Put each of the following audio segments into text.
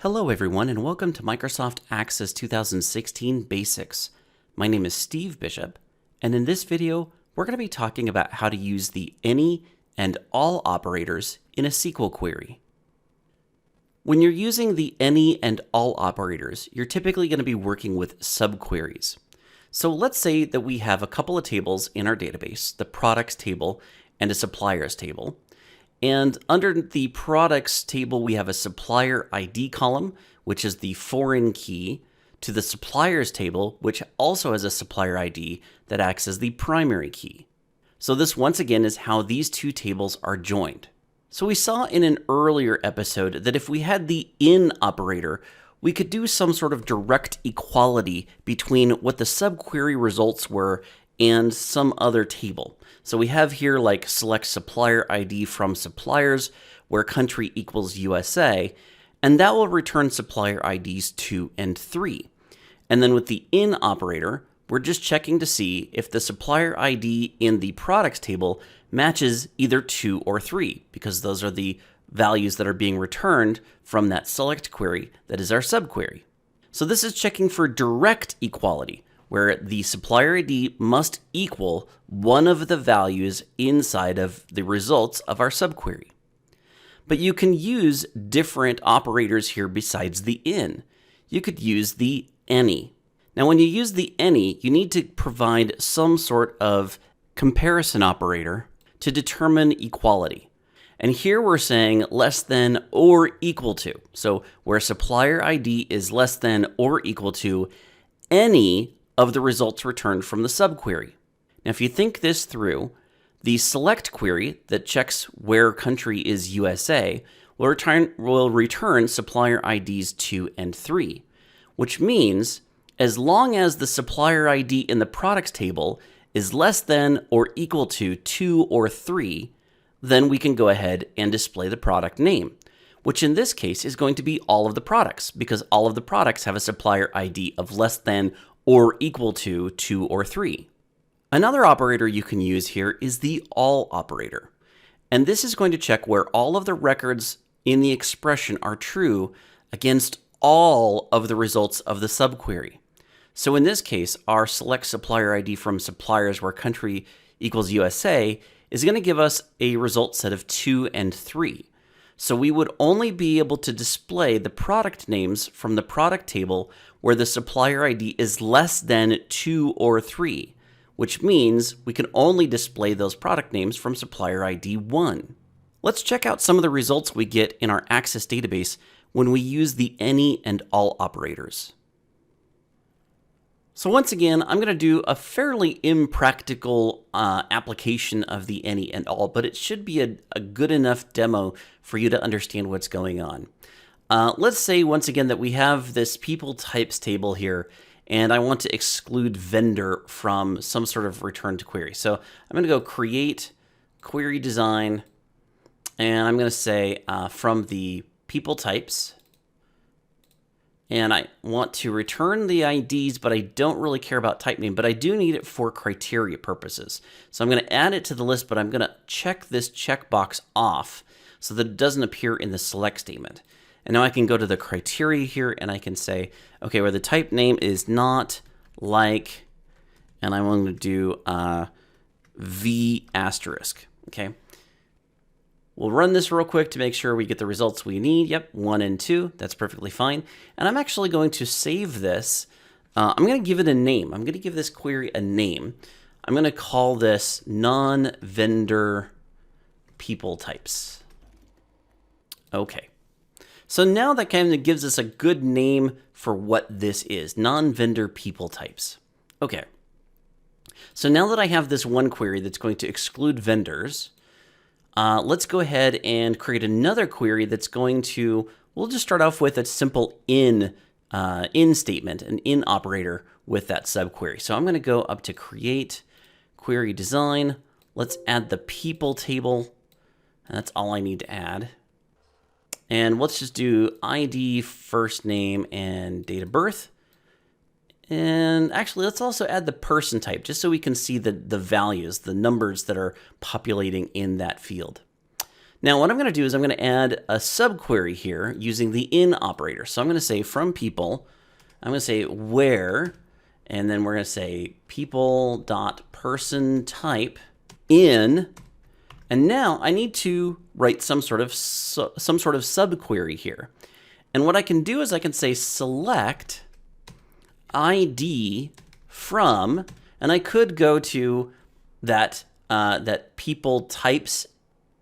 Hello everyone and welcome to Microsoft Access 2016 Basics. My name is Steve Bishop, and in this video we're going to be talking about how to use the any and all operators in a SQL query. When you're using the any and all operators, you're typically going to be working with subqueries. So let's say that we have a couple of tables in our database, the products table and a suppliers table. And under the products table, we have a supplier ID column, which is the foreign key, to the suppliers table, which also has a supplier ID that acts as the primary key. So this once again is how these two tables are joined. So we saw in an earlier episode that if we had the in operator, we could do some sort of direct equality between what the subquery results were and some other table. So we have here like select supplier ID from suppliers where country equals USA, and that will return supplier IDs 2 and 3. And then with the in operator, we're just checking to see if the supplier ID in the products table matches either 2 or 3, because those are the values that are being returned from that select query that is our subquery. So this is checking for direct equality, where the supplier ID must equal one of the values inside of the results of our subquery. But you can use different operators here besides the in. You could use the any. Now when you use the any, you need to provide some sort of comparison operator to determine equality. And here we're saying less than or equal to. So where supplier ID is less than or equal to any of the results returned from the subquery. Now, if you think this through, the select query that checks where country is USA will return supplier IDs 2 and 3, which means as long as the supplier ID in the products table is less than or equal to 2 or 3, then we can go ahead and display the product name, which in this case is going to be all of the products, because all of the products have a supplier ID of less than or equal to 2 or 3. Another operator you can use here is the all operator. And this is going to check where all of the records in the expression are true against all of the results of the subquery. So in this case, our select supplier ID from suppliers where country equals USA is going to give us a result set of 2 and 3. So we would only be able to display the product names from the product table where the supplier ID is less than 2 or 3, which means we can only display those product names from supplier ID 1. Let's check out some of the results we get in our Access database when we use the any and all operators. So once again, I'm going to do a fairly impractical application of the any and all, but it should be a good enough demo for you to understand what's going on. Let's say once again that we have this people types table here, and I want to exclude vendor from some sort of return to query. So I'm going to go create query design, and I'm going to say from the people types. And I want to return the IDs, but I don't really care about type name, but I do need it for criteria purposes. So I'm going to add it to the list, but I'm going to check this checkbox off so that it doesn't appear in the select statement. And now I can go to the criteria here and I can say, okay, where the type name is not like, and I'm going to do V asterisk, okay? We'll run this real quick to make sure we get the results we need. Yep, 1 and 2, that's perfectly fine. And I'm actually going to save this. I'm going to give it a name. I'm going to give this query a name. I'm going to call this non-vendor people types. Okay. So now that kind of gives us a good name for what this is, non-vendor people types. Okay. So now that I have this one query that's going to exclude vendors, let's go ahead and create another query that's going to, we'll just start off with a simple in statement, an in operator with that subquery. So I'm going to go up to create query design. Let's add the people table. That's all I need to add. And let's just do ID, first name, and date of birth. And actually, let's also add the person type, just so we can see the values, the numbers that are populating in that field. Now what I'm going to do is I'm going to add a subquery here using the in operator. So I'm going to say from people, I'm going to say where, and then we're going to say people.person type in, and now I need to write some sort of subquery here. And what I can do is I can say select ID from, and I could go to that people types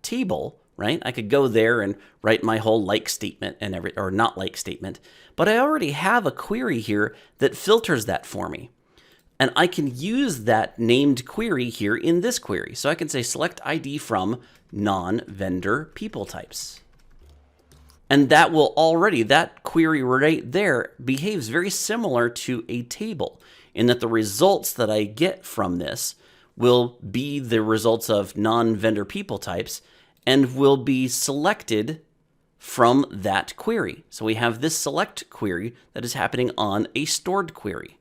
table, right? I could go there and write my whole like statement and or not like statement, but I already have a query here that filters that for me. And I can use that named query here in this query. So I can say select ID from non-vendor people types. And that will already, that query right there behaves very similar to a table in that the results that I get from this will be the results of non-vendor people types and will be selected from that query. So we have this select query that is happening on a stored query.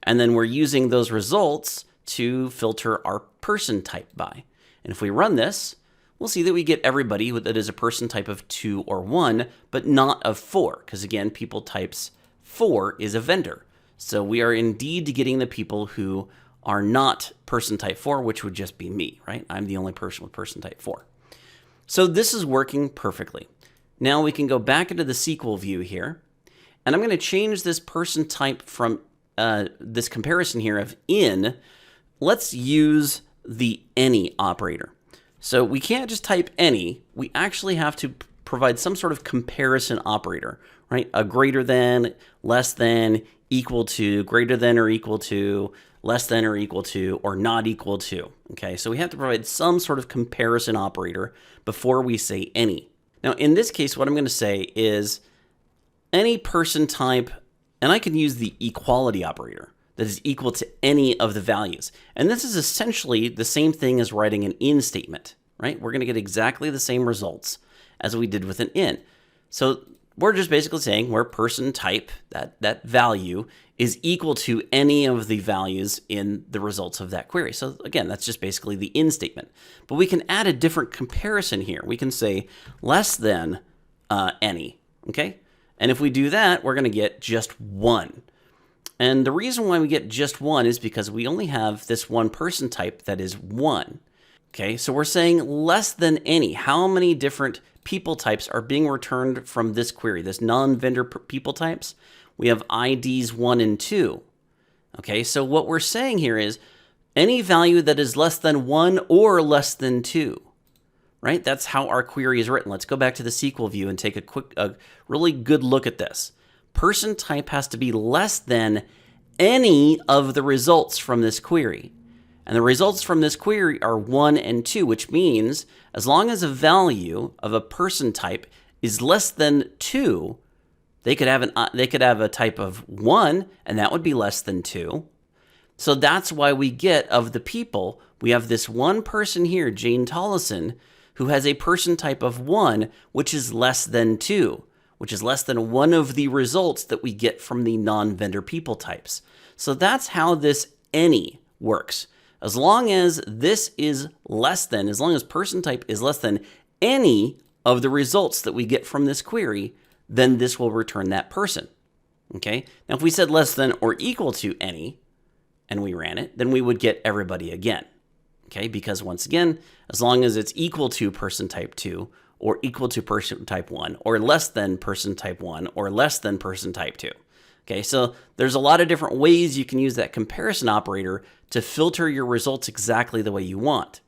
And then we're using those results to filter our person type by. And if we run this, we'll see that we get everybody that is a person type of 2 or 1, but not of 4, because again, people types 4 is a vendor. So we are indeed getting the people who are not person type 4, which would just be me, right? I'm the only person with person type 4. So this is working perfectly. Now we can go back into the SQL view here, and I'm going to change this person type from this comparison here of in. Let's use the any operator. So we can't just type any, we actually have to provide some sort of comparison operator, right? A greater than, less than, equal to, greater than or equal to, less than or equal to, or not equal to. Okay, so we have to provide some sort of comparison operator before we say any. Now in this case, what I'm going to say is any person type, and I can use the equality operator that is equal to any of the values. And this is essentially the same thing as writing an in statement, right? We're going to get exactly the same results as we did with an in. So we're just basically saying where person type, that value, is equal to any of the values in the results of that query. So again, that's just basically the in statement. But we can add a different comparison here. We can say less than any, okay? And if we do that, we're going to get just 1. And the reason why we get just 1 is because we only have this one person type that is 1. Okay, so we're saying less than any. How many different people types are being returned from this query, this non-vendor people types? We have IDs 1 and 2. Okay, so what we're saying here is any value that is less than 1 or less than 2. Right? That's how our query is written. Let's go back to the SQL view and take a really good look at this. Person type has to be less than any of the results from this query. And the results from this query are 1 and 2, which means as long as a value of a person type is less than 2, they could have a type of 1, and that would be less than 2. So that's why we get of the people, we have this one person here, Jane Tollison, who has a person type of 1, which is less than 2, which is less than one of the results that we get from the non-vendor people types. So that's how this any works. As long as this is less than, as long as person type is less than any of the results that we get from this query, then this will return that person. Okay? Now if we said less than or equal to any, and we ran it, then we would get everybody again. Okay, because once again, as long as it's equal to person type 2, or equal to person type 1, or less than person type 1, or less than person type 2. Okay, so there's a lot of different ways you can use that comparison operator to filter your results exactly the way you want.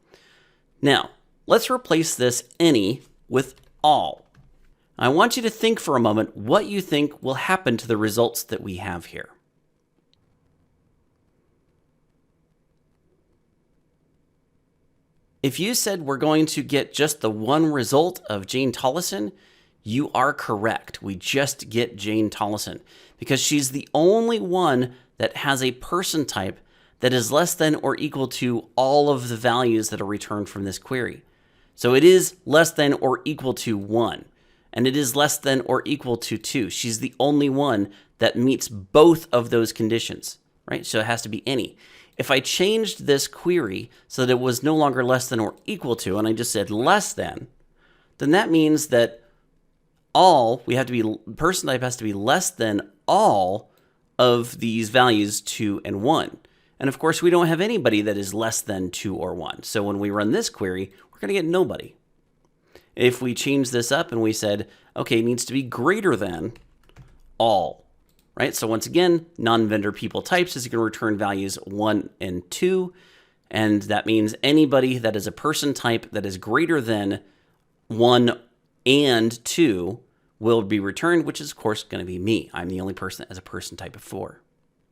Now, let's replace this any with all. I want you to think for a moment what you think will happen to the results that we have here. If you said we're going to get just the one result of Jane Tollison, you are correct. We just get Jane Tollison because she's the only one that has a person type that is less than or equal to all of the values that are returned from this query. So it is less than or equal to 1, and it is less than or equal to 2. She's the only one that meets both of those conditions, right? So it has to be any. If I changed this query so that it was no longer less than or equal to, and I just said less than, then that means that person type has to be less than all of these values 2 and 1. And of course, we don't have anybody that is less than 2 or 1. So when we run this query, we're going to get nobody. If we change this up and we said, okay, it needs to be greater than all, right? So once again, non-vendor people types is going to return values 1 and 2. And that means anybody that is a person type that is greater than 1 and 2 will be returned, which is of course going to be me. I'm the only person that has a person type of 4.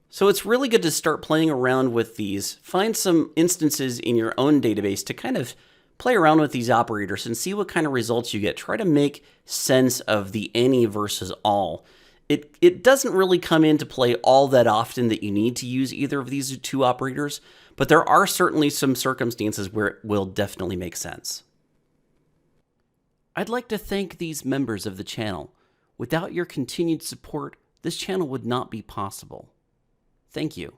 So it's really good to start playing around with these. Find some instances in your own database to kind of play around with these operators and see what kind of results you get. Try to make sense of the any versus all. It doesn't really come into play all that often that you need to use either of these two operators, but there are certainly some circumstances where it will definitely make sense. I'd like to thank these members of the channel. Without your continued support, this channel would not be possible. Thank you.